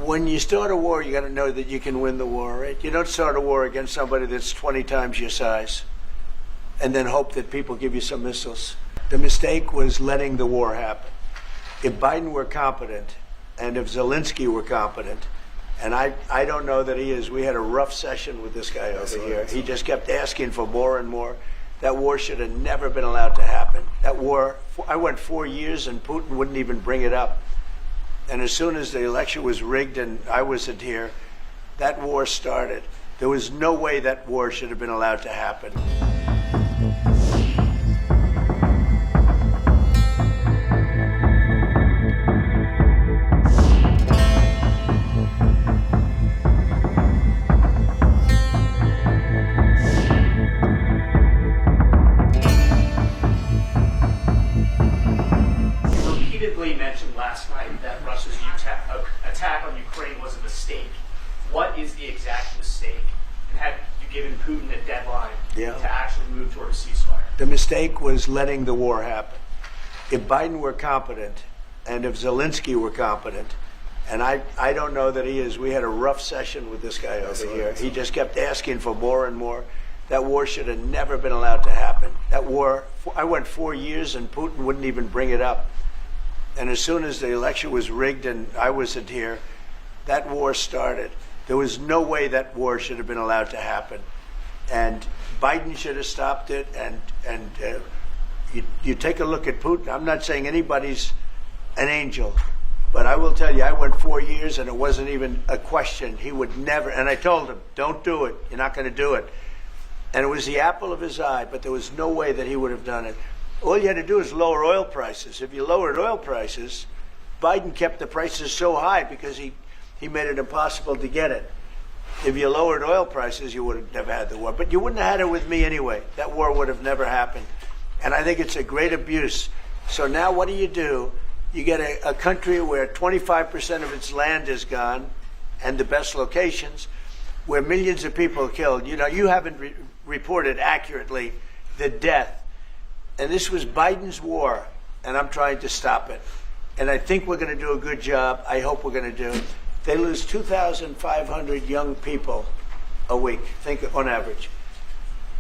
when you start a war, you got to know that you can win the war, right? You don't start a war against somebody that's 20 times your size and then hope that people give you some missiles. The mistake was letting the war happen. If Biden were competent and if Zelensky were competent, and I don't know that he is. We had a rough session with this guy over here. He just kept asking for more and more. That war should have never been allowed to happen. That war, I went 4 years and Putin wouldn't even bring it up. And as soon as the election was rigged and I wasn't here, that war started. There was no way that war should have been allowed to happen. Mentioned last night that Russia's attack on Ukraine was a mistake. What is the exact mistake? And have you given Putin a deadline to actually move toward a ceasefire? The mistake was letting the war happen. If Biden were competent and if Zelensky were competent, and I don't know that he is. We had a rough session with this guy over here. He just kept asking for more and more. That war should have never been allowed to happen. That war, I went 4 years and Putin wouldn't even bring it up. And as soon as the election was rigged and I wasn't here, that war started. There was no way that war should have been allowed to happen. And Biden should have stopped it. And you take a look at Putin. I'm not saying anybody's an angel, but I will tell you, I went 4 years and it wasn't even a question. He would never, and I told him, don't do it. You're not going to do it. And it was the apple of his eye, but there was no way that he would have done it. All you had to do is lower oil prices. If you lowered oil prices, Biden kept the prices so high because he made it impossible to get it. If you lowered oil prices, you would have never had the war. But you wouldn't have had it with me anyway. That war would have never happened. And I think it's a great abuse. So now what do? You get a country where 25% of its land is gone and the best locations, where millions of people are killed. You know, you haven't reported accurately the death. And this was Biden's war, and I'm trying to stop it. And I think we're going to do a good job. I hope we're going to do. They lose 2,500 young people a week, think on average.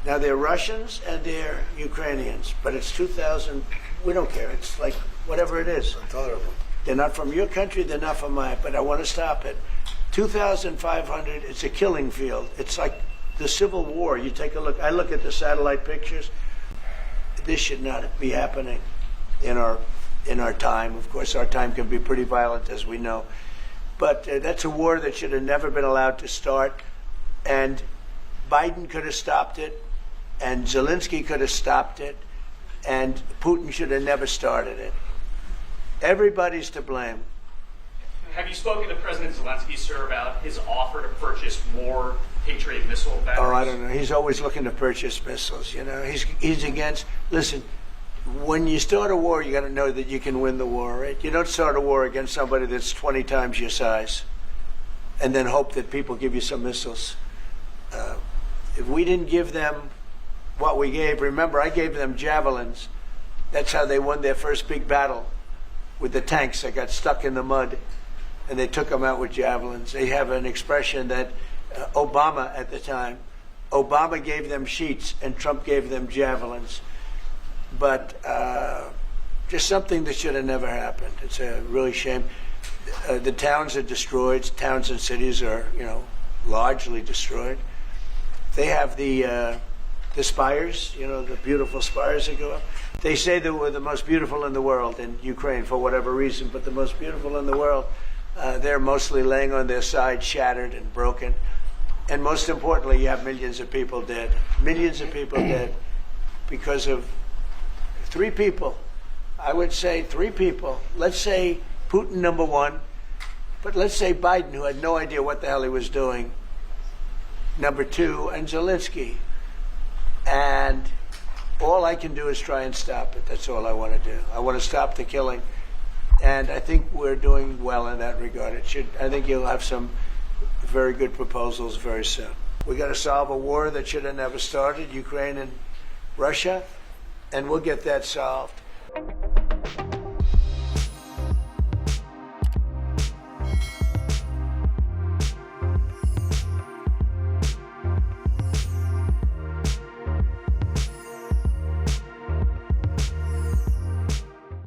Now, they're Russians and they're Ukrainians, but it's 2,000. We don't care. It's like whatever it is. Intolerable. They're not from your country. They're not from mine, but I want to stop it. 2,500, it's a killing field. It's like the Civil War. You take a look. I look at the satellite pictures. This should not be happening in our time. Of course, our time can be pretty violent, as we know. But that's a war that should have never been allowed to start. And Biden could have stopped it, and Zelensky could have stopped it, and Putin should have never started it. Everybody's to blame. Have you spoken to President Zelensky, sir, about his offer to purchase more Patriot missile batteries? Oh, I don't know. He's always looking to purchase missiles. You know, he's against. Listen, when you start a war, you got to know that you can win the war, right? You don't start a war against somebody that's 20 times your size, and then hope that people give you some missiles. If we didn't give them what we gave, remember, I gave them javelins. That's how they won their first big battle with the tanks that got stuck in the mud, and they took them out with javelins. They have an expression that Obama at the time, Obama gave them sheets and Trump gave them javelins. But just something that should have never happened. It's a really shame. The towns are destroyed. Towns and cities are, largely destroyed. They have the spires, the beautiful spires that go up. They say they were the most beautiful in the world in Ukraine for whatever reason, but the most beautiful in the world, they're mostly laying on their side, shattered and broken. And most importantly, you have millions of people dead. Millions of people dead because of 3 people. I would say 3 people. Let's say Putin, number 1. But let's say Biden, who had no idea what the hell he was doing, number 2, and Zelensky. And all I can do is try and stop it. That's all I want to do. I want to stop the killing. And I think we're doing well in that regard. I think you'll have some very good proposals very soon. We got to solve a war that should have never started, Ukraine and Russia, and we'll get that solved.